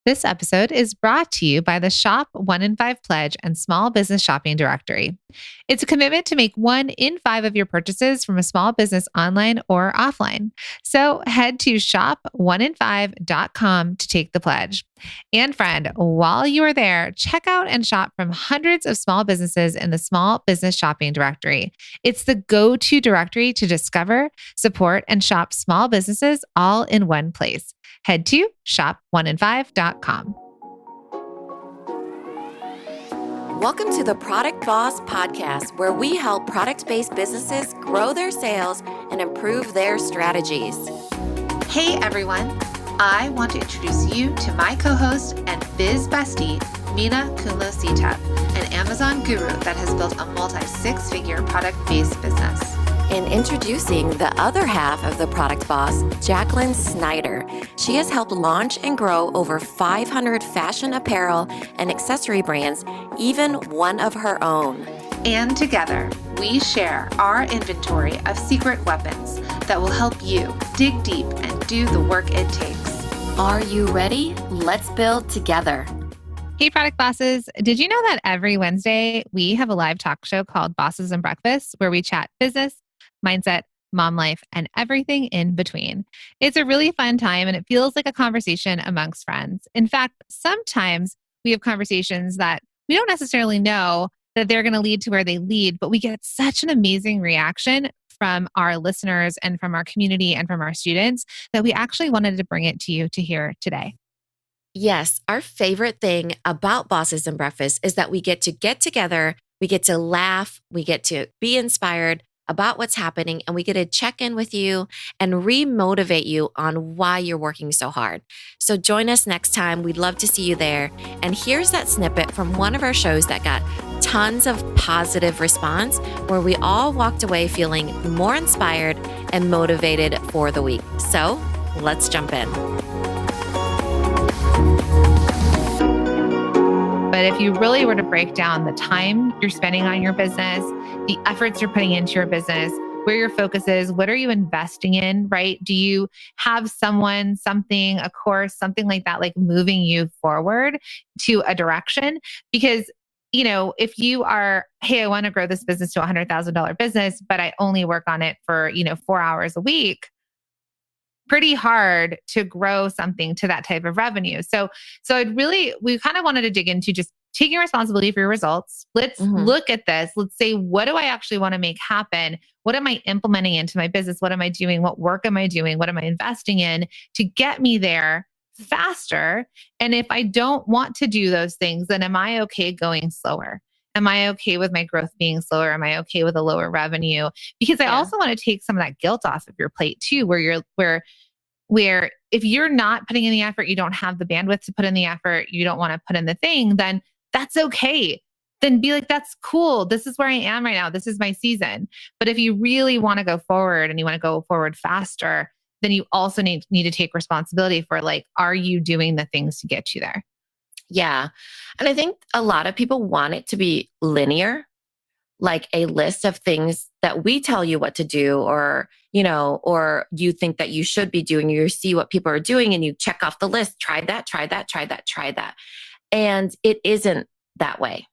This episode is brought to you by the Shop 1 in 5 Pledge and Small Business Shopping Directory. It's a commitment to make 1 in 5 of your purchases from a small business online or offline. So head to shop1in5.com to take the pledge. And friend, while you are there, check out and shop from hundreds of small businesses in the Small Business Shopping Directory. It's the go-to directory to discover, support, and shop small businesses all in one place. Head to shop1in5.com. Welcome to the Product Boss Podcast, where we help product-based businesses grow their sales and improve their strategies. Hey everyone, I want to introduce you to my co-host and biz bestie, Mina Kunlo-Sitep, an Amazon guru that has built a multi-six-figure product-based business. And introducing the other half of the Product Boss, Jacqueline Snyder. She has helped launch and grow over 500 fashion apparel and accessory brands, even one of her own. And together, we share our inventory of secret weapons that will help you dig deep and do the work it takes. Are you ready? Let's build together. Hey, product bosses. Did you know that every Wednesday we have a live talk show called Bosses and Breakfast where we chat business, mindset, mom life, and everything in between? It's a really fun time and it feels like a conversation amongst friends. In fact, sometimes we have conversations that we don't necessarily know that they're going to lead to where they lead, but we get such an amazing reaction from our listeners and from our community and from our students that we actually wanted to bring it to you to hear today. Yes, our favorite thing about Bosses and Breakfast is that we get together, we get to laugh, we get to be inspired about what's happening, and we get to check in with you and re-motivate you on why you're working so hard. So join us next time. We'd love to see you there. And here's that snippet from one of our shows that got tons of positive response, where we all walked away feeling more inspired and motivated for the week. So let's jump in. But if you really were to break down the time you're spending on your business, the efforts you're putting into your business, where your focus is, what are you investing in, right? Do you have someone, something, a course, something like that, like moving you forward to a direction? Because, you know, if you are, hey, I want to grow this business to a $100,000 business, but I only work on it for, 4 hours a week, pretty hard to grow something to that type of revenue. So we kind of wanted to dig into just taking responsibility for your results. Let's look at this. Let's say, what do I actually want to make happen? What am I implementing into my business? What am I doing? What work am I doing? What am I investing in to get me there faster? And if I don't want to do those things, then am I okay going slower? Am I okay with my growth being slower? Am I okay with a lower revenue? Because I also want to take some of that guilt off of your plate too, where if you're not putting in the effort, you don't have the bandwidth to put in the effort, you don't want to put in the thing, then that's okay. Then be like, that's cool. This is where I am right now. This is my season. But if you really want to go forward and you want to go forward faster, then you also need to take responsibility for, like, are you doing the things to get you there? Yeah. And I think a lot of people want it to be linear, like a list of things that we tell you what to do, or you think that you should be doing. You see what people are doing and you check off the list, try that, try that, try that, try that. And it isn't that way.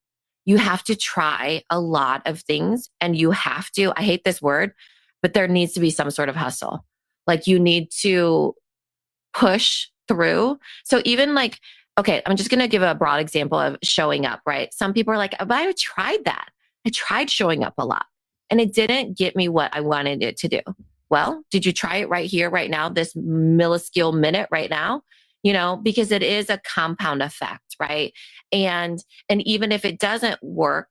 You have to try a lot of things, and you have to, I hate this word, but there needs to be some sort of hustle. Like, you need to push through. So even like, okay, I'm just going to give a broad example of showing up, right? Some people are like, but I tried that. I tried showing up a lot and it didn't get me what I wanted it to do. Well, did you try it right here, right now, this milliscule minute right now? Because it is a compound effect, right? And even if it doesn't work,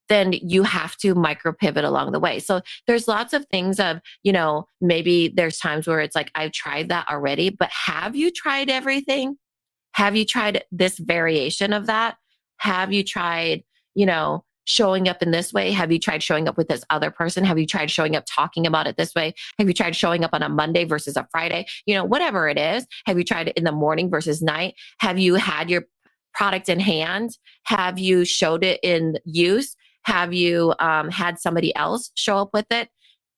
then you have to micro pivot along the way. So there's lots of things of, maybe there's times where it's like, I've tried that already, but have you tried everything? Have you tried this variation of that? Have you tried, showing up in this way? Have you tried showing up with this other person? Have you tried showing up talking about it this way? Have you tried showing up on a Monday versus a Friday? Whatever it is. Have you tried it in the morning versus night? Have you had your product in hand? Have you showed it in use? Have you had somebody else show up with it?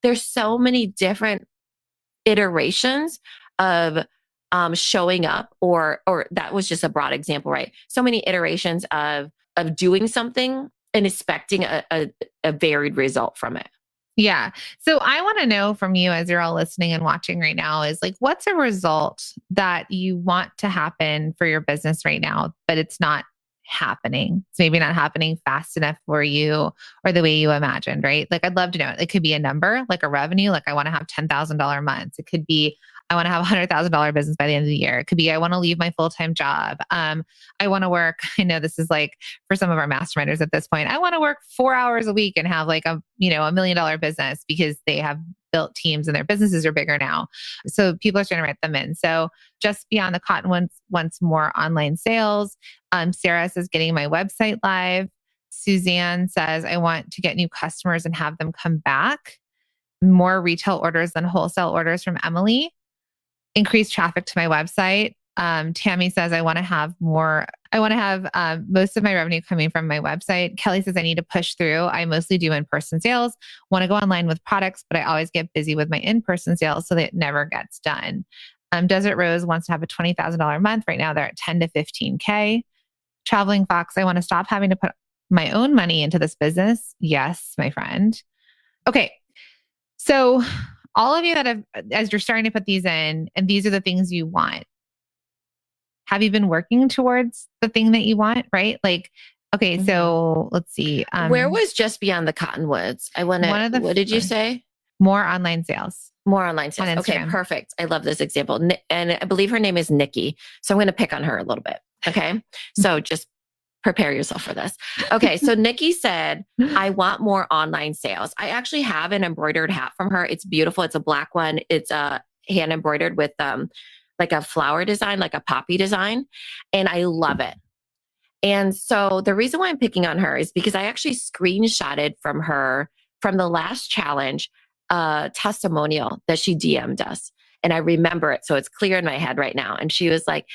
There's so many different iterations of showing up, or that was just a broad example, right? So many iterations of doing something and expecting a varied result from it. Yeah. So I want to know from you, as you're all listening and watching right now, is like, what's a result that you want to happen for your business right now, but it's not happening? It's maybe not happening fast enough for you or the way you imagined, right? Like, I'd love to know. It could be a number, like a revenue, like I want to have $10,000 months. It could be, I want to have $100,000 business by the end of the year. It could be, I want to leave my full-time job. I want to work. I know this is like for some of our masterminders at this point, I want to work 4 hours a week and have like $1 million business because they have built teams and their businesses are bigger now. So people are starting to write them in. So just beyond the cotton wants more online sales. Sarah says getting my website live. Suzanne says, I want to get new customers and have them come back. More retail orders than wholesale orders from Emily. Increase traffic to my website. Tammy says, I want to have most of my revenue coming from my website. Kelly says, I need to push through. I mostly do in-person sales, want to go online with products, but I always get busy with my in-person sales so that it never gets done. Desert Rose wants to have a $20,000 month. Right now they're at 10 to 15K. Traveling Fox, I want to stop having to put my own money into this business. Yes, my friend. Okay. So all of you that have, as you're starting to put these in, and these are the things you want, have you been working towards the thing that you want, right? Like, okay, so let's see. Where was just beyond the cottonwoods? What did you say? More online sales. More online sales. Okay, perfect. I love this example. And I believe her name is Nikki. So I'm going to pick on her a little bit. Okay. So just prepare yourself for this. Okay. So Nikki said, I want more online sales. I actually have an embroidered hat from her. It's beautiful. It's a black one. It's hand embroidered with like a flower design, like a poppy design. And I love it. And so the reason why I'm picking on her is because I actually screenshotted from her from the last challenge, testimonial that she DM'd us. And I remember it. So it's clear in my head right now. And she was like,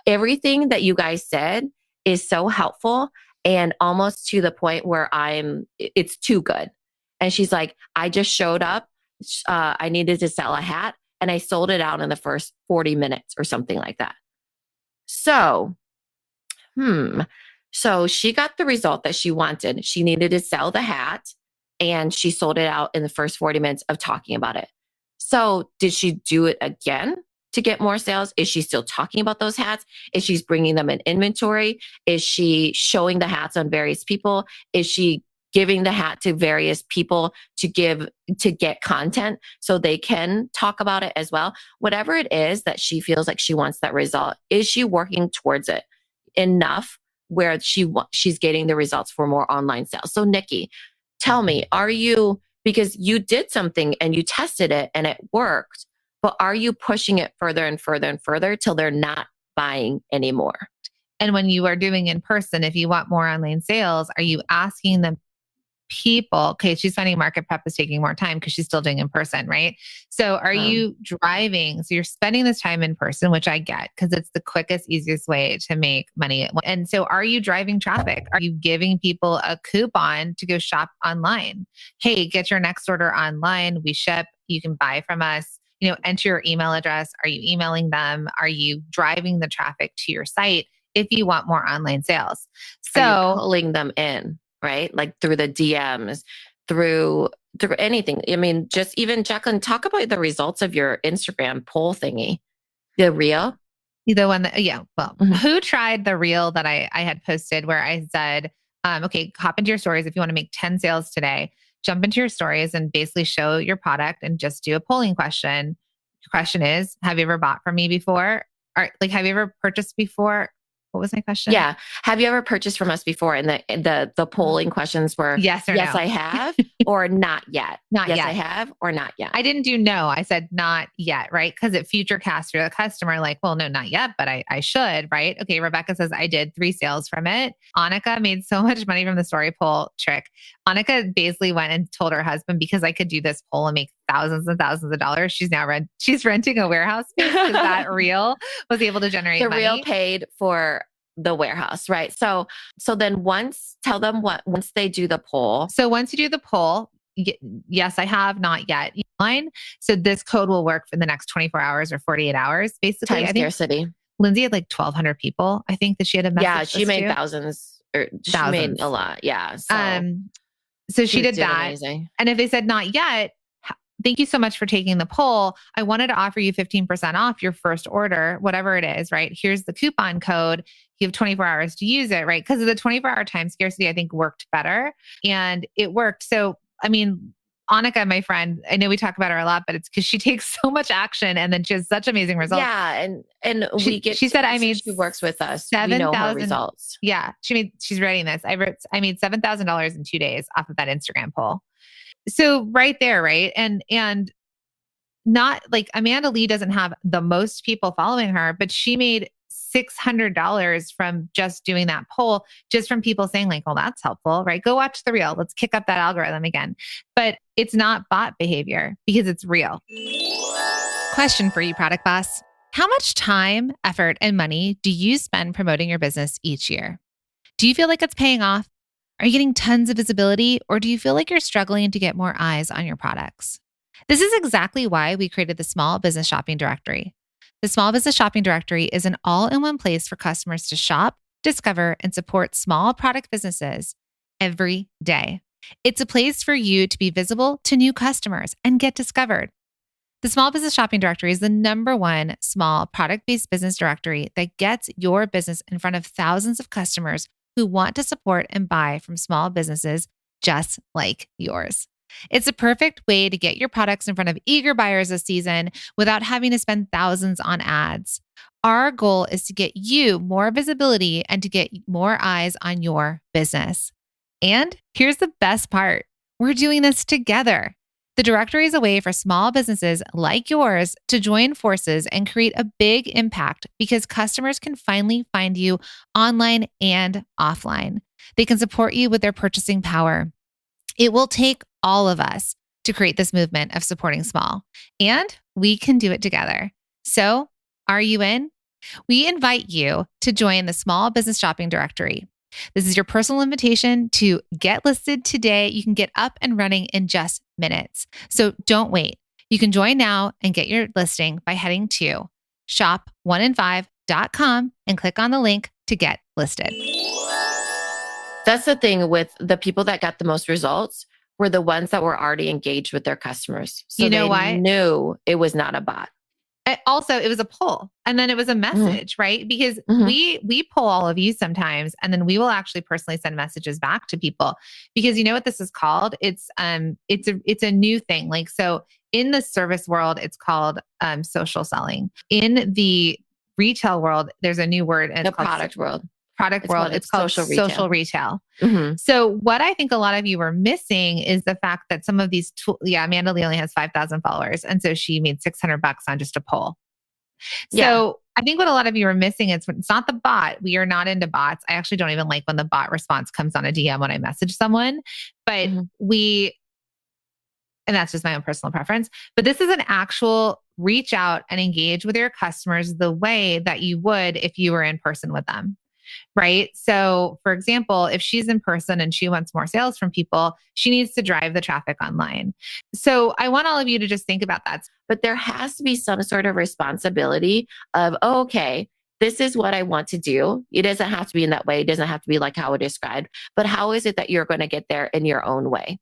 everything that you guys said is so helpful and almost to the point where it's too good. And she's like, I just showed up. I needed to sell a hat and I sold it out in the first 40 minutes or something like that. So, so she got the result that she wanted. She needed to sell the hat and she sold it out in the first 40 minutes of talking about it. So did she do it again to get more sales? Is she still talking about those hats? Is she bringing them in inventory? Is she showing the hats on various people? Is she giving the hat to various people to get content so they can talk about it as well? Whatever it is that she feels like she wants that result, is she working towards it enough where she's getting the results for more online sales? So Nikki, tell me, because you did something and you tested it and it worked, but are you pushing it further and further and further till they're not buying anymore? And when you are doing in person, if you want more online sales, are you asking the people, okay, she's finding market prep is taking more time because she's still doing in person, right? So are you driving? So you're spending this time in person, which I get because it's the quickest, easiest way to make money. And so are you driving traffic? Are you giving people a coupon to go shop online? Hey, get your next order online. We ship. You can buy from us. Enter your email address. Are you emailing them? Are you driving the traffic to your site if you want more online sales? So are you pulling them in, right? Like through the DMs, through anything. I mean, just even Jacqueline, talk about the results of your Instagram poll thingy, the reel. The one that, who tried the reel that I had posted where I said, okay, hop into your stories. If you want to make 10 sales today, jump into your stories and basically show your product and just do a polling question. The question is, have you ever bought from me before? Or have you ever purchased before? What was my question? Yeah. Have you ever purchased from us before? And the polling questions were yes or yes, no. I have, or not yet. Not yes, yet. I have, or not yet. I didn't do no. I said not yet, right? Because it future casts your customer like, well, no, not yet, but I should, right? Okay. Rebecca says I did 3 sales from it. Annika made so much money from the story poll trick. Annika basically went and told her husband, because I could do this poll and make thousands and thousands of dollars. She's renting a warehouse space because that reel was able to generate the money. Reel paid for the warehouse, right? So then once they do the poll. So once you do the poll, yes, I have, not yet. line. So this code will work for the next 24 hours or 48 hours. Basically, Time I think scarcity. Lindsay had like 1,200 people. I think that she had a message. Yeah, she made to. thousands, or she Thousands. made a lot. Yeah. So she did that. Amazing. And if they said not yet, thank you so much for taking the poll. I wanted to offer you 15% off your first order, whatever it is, right? Here's the coupon code. You have 24 hours to use it, right? Because of the 24-hour time scarcity, I think worked better. And it worked. So, I mean, Annika, my friend, I know we talk about her a lot, but it's because she takes so much action and then she has such amazing results. Yeah. And she said, she works with us. 7,000 we know her results. Yeah. She's writing this. I made $7,000 in 2 days off of that Instagram poll. So right there, right? And not like Amanda Lee doesn't have the most people following her, but she made $600 from just doing that poll, just from people saying like, well, that's helpful, right? Go watch the reel. Let's kick up that algorithm again. But it's not bot behavior because it's real. Question for you, Product Boss. How much time, effort, and money do you spend promoting your business each year? Do you feel like it's paying off? Are you getting tons of visibility, or do you feel like you're struggling to get more eyes on your products? This is exactly why we created the Small Business Shopping Directory. The Small Business Shopping Directory is an all-in-one place for customers to shop, discover, and support small product businesses every day. It's a place for you to be visible to new customers and get discovered. The Small Business Shopping Directory is the #1 small product-based business directory that gets your business in front of thousands of customers who want to support and buy from small businesses just like yours. It's a perfect way to get your products in front of eager buyers this season without having to spend thousands on ads. Our goal is to get you more visibility and to get more eyes on your business. And here's the best part. We're doing this together. The directory is a way for small businesses like yours to join forces and create a big impact because customers can finally find you online and offline. They can support you with their purchasing power. It will take all of us to create this movement of supporting small, and we can do it together. So, are you in? We invite you to join the Small Business Shopping Directory. This is your personal invitation to get listed today. You can get up and running in just minutes. So don't wait. You can join now and get your listing by heading to shop1in5.com and click on the link to get listed. That's the thing with the people that got the most results were the ones that were already engaged with their customers. So you know they what? knew it was not a bot. Also, it was a poll and then it was a message, right? Because we poll all of you sometimes, and then we will actually personally send messages back to people because you know what this is called? It's a new thing. Like, so in the service world, it's called social selling. In the retail world, there's a new word. And the product world. It's called social retail. Mm-hmm. So what I think a lot of you were missing is the fact that some of these Amanda Lee only has 5,000 followers. And so she made $600 on just a poll. So I think what a lot of you are missing is it's not the bot. We are not into bots. I actually don't even like when the bot response comes on a DM when I message someone, but and that's just my own personal preference. But this is an actual reach out and engage with your customers the way that you would if you were in person with them. Right. So for example, if she's in person and she wants more sales from people, she needs to drive the traffic online. So I want all of you to just think about that. But there has to be some sort of responsibility of, oh, okay, this is what I want to do. It doesn't have to be in that way. It doesn't have to be like how I described, but how is it that you're going to get there in your own way?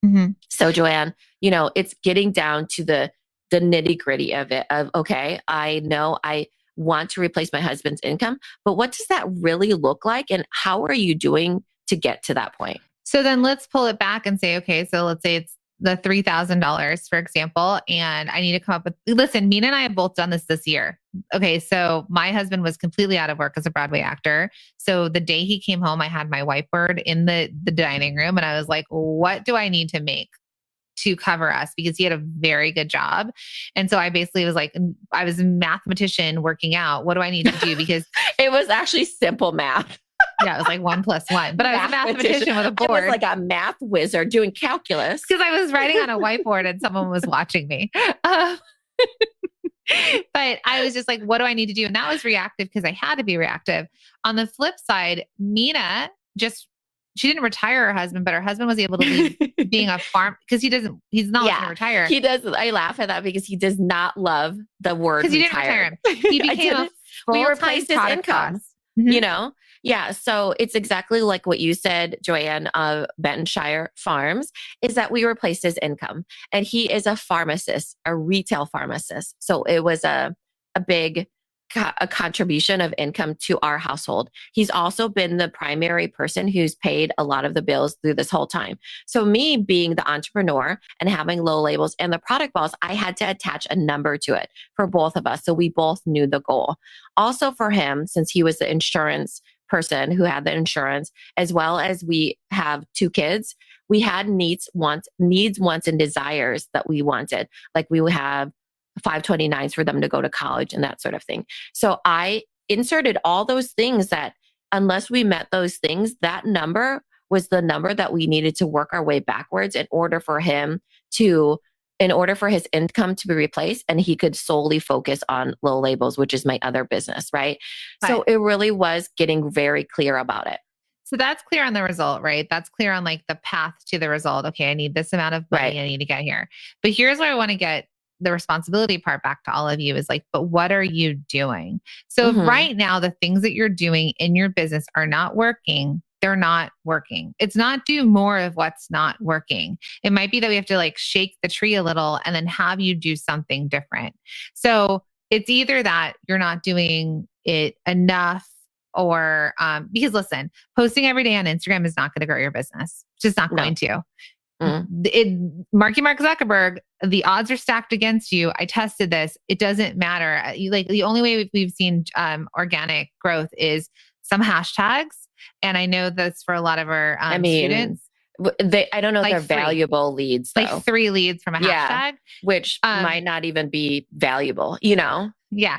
Mm-hmm. So Joanne, it's getting down to the nitty gritty of it of, okay, I know I want to replace my husband's income, but what does that really look like? And how are you doing to get to that point? So then let's pull it back and say, okay, so let's say it's the $3,000, for example, and I need to come up with, listen, Mina and I have both done this year. Okay. So my husband was completely out of work as a Broadway actor. So the day he came home, I had my whiteboard in the dining room and I was like, what do I need to make to cover us? Because he had a very good job. And so I basically was like, I was a mathematician working out. What do I need to do? Because it was actually simple math. Yeah, it was like 1 + 1. But I was a mathematician with a board. I was like a math wizard doing calculus. Because I was writing on a whiteboard and someone was watching me. But I was just like, what do I need to do? And that was reactive because I had to be reactive. On the flip side, Mina she didn't retire her husband, but her husband was able to leave being a farm because he's not looking to retire. He does. I laugh at that because he does not love the word because he retire. didn't retire him. He became a we full-time replaced his product income. cost. Mm-hmm. You know? Yeah. So it's exactly like what you said, Joanne, of Bentonshire Farms, is that we replaced his income. And he is a pharmacist, a retail pharmacist. So it was a big contribution of income to our household. He's also been the primary person who's paid a lot of the bills through this whole time. So me being the entrepreneur and having Low Labels and the product balls, I had to attach a number to it for both of us. So we both knew the goal. Also for him, since he was the insurance person who had the insurance, as well as we have 2 kids, we had needs, wants, and desires that we wanted. Like we would have 529s for them to go to college and that sort of thing. So I inserted all those things that unless we met those things, that number was the number that we needed to work our way backwards in order for his income to be replaced and he could solely focus on Low Labels, which is my other business, right? So it really was getting very clear about it. So that's clear on the result, right? That's clear on like the path to the result. Okay, I need this amount of money. I need to get here. But here's where I want to get the responsibility part back to all of you is like, but what are you doing? So if right now, the things that you're doing in your business are not working, they're not working. It's not do more of what's not working. It might be that we have to like shake the tree a little and then have you do something different. So it's either that you're not doing it enough or, because listen, posting every day on Instagram is not going to grow your business. It's just not going to. Mark Zuckerberg, the odds are stacked against you. I tested this. It doesn't matter. Like the only way we've seen organic growth is some hashtags. And I know that's for a lot of our students. I don't know if they're valuable leads, though. Like 3 leads from a hashtag. Which might not even be valuable, you know? Yeah.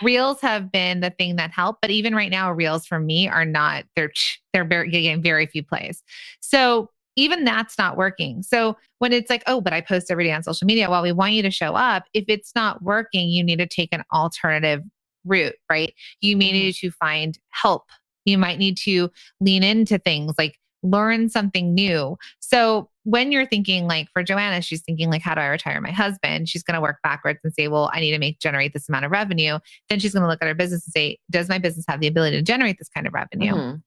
Reels have been the thing that helped. But even right now, Reels for me are not, they're getting very few plays. So even that's not working. So when it's like, oh, but I post every day on social media, well, we want you to show up. If it's not working, you need to take an alternative route, right? You may need to find help. You might need to lean into things like learn something new. So when you're thinking like for Joanna, she's thinking like, how do I retire my husband? She's going to work backwards and say, well, I need to generate this amount of revenue. Then she's going to look at her business and say, does my business have the ability to generate this kind of revenue?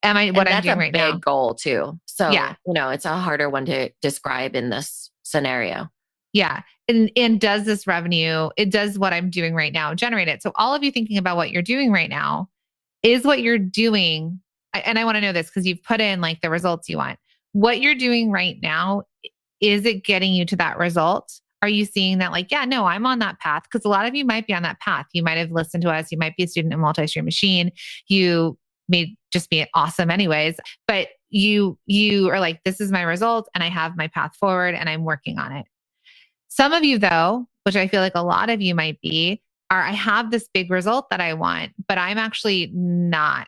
Am I what I'm doing right now? That's a big goal too. So, it's a harder one to describe in this scenario. Yeah. And does this revenue, it does what I'm doing right now, generate it. So all of you thinking about what you're doing right now, is what you're doing. And I want to know this because you've put in like the results you want. What you're doing right now, is it getting you to that result? Are you seeing that like, yeah, no, I'm on that path? Because a lot of you might be on that path. You might have listened to us. You might be a student in Multi-Stream Machine. You may just be awesome anyways, but you are like, this is my result and I have my path forward and I'm working on it. Some of you though, which I feel like a lot of you might be, I have this big result that I want, but I'm actually not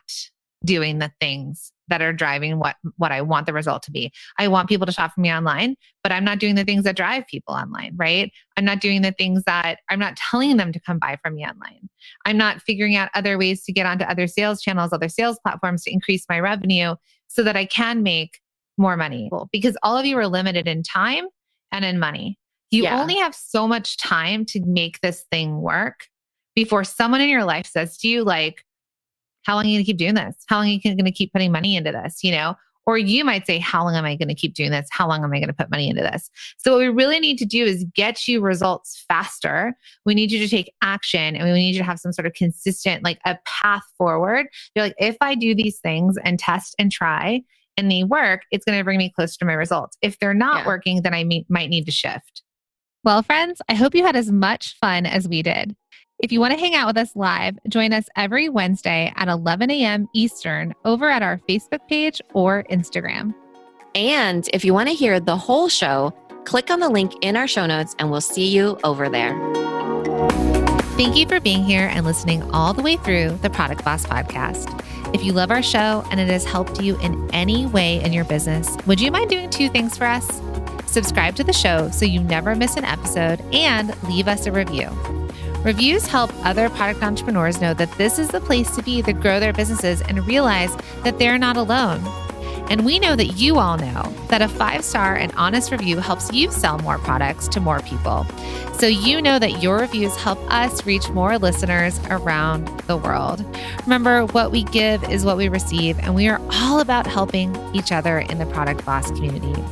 doing the things that are driving what I want the result to be. I want people to shop from me online, but I'm not doing the things that drive people online, right? I'm not doing the things that I'm not telling them to come buy from me online. I'm not figuring out other ways to get onto other sales channels, other sales platforms to increase my revenue so that I can make more money. Because all of you are limited in time and in money. You only have so much time to make this thing work before someone in your life says to you, like, how long are you going to keep doing this? How long are you going to keep putting money into this? Or you might say, how long am I going to keep doing this? How long am I going to put money into this? So what we really need to do is get you results faster. We need you to take action and we need you to have some sort of consistent, like a path forward. You're like, if I do these things and test and try and they work, it's going to bring me closer to my results. If they're not working, then I might need to shift. Well, friends, I hope you had as much fun as we did. If you want to hang out with us live, join us every Wednesday at 11 a.m. Eastern over at our Facebook page or Instagram. And if you want to hear the whole show, click on the link in our show notes and we'll see you over there. Thank you for being here and listening all the way through the Product Boss podcast. If you love our show and it has helped you in any way in your business, would you mind doing 2 things for us? Subscribe to the show so you never miss an episode and leave us a review. Reviews help other product entrepreneurs know that this is the place to be to grow their businesses and realize that they're not alone. And we know that you all know that a 5-star and honest review helps you sell more products to more people. So you know that your reviews help us reach more listeners around the world. Remember, what we give is what we receive, and we are all about helping each other in the Product Boss community.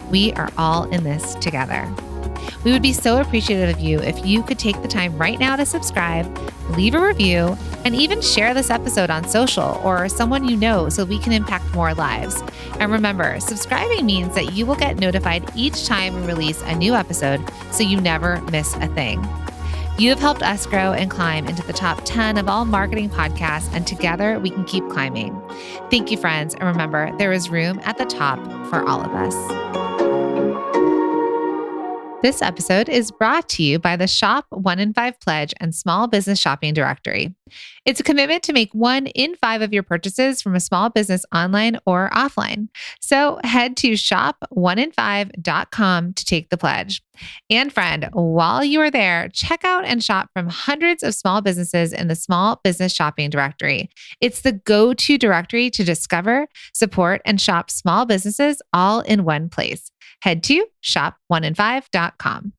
We are all in this together. We would be so appreciative of you if you could take the time right now to subscribe, leave a review, and even share this episode on social or someone you know so we can impact more lives. And remember, subscribing means that you will get notified each time we release a new episode so you never miss a thing. You have helped us grow and climb into the top 10 of all marketing podcasts, and together we can keep climbing. Thank you, friends. And remember, there is room at the top for all of us. This episode is brought to you by the Shop 1 in 5 Pledge and Small Business Shopping Directory. It's a commitment to make 1 in 5 of your purchases from a small business online or offline. So head to shop1in5.com to take the pledge. And friend, while you are there, check out and shop from hundreds of small businesses in the Small Business Shopping Directory. It's the go-to directory to discover, support, and shop small businesses all in one place. Head to shop1in5.com.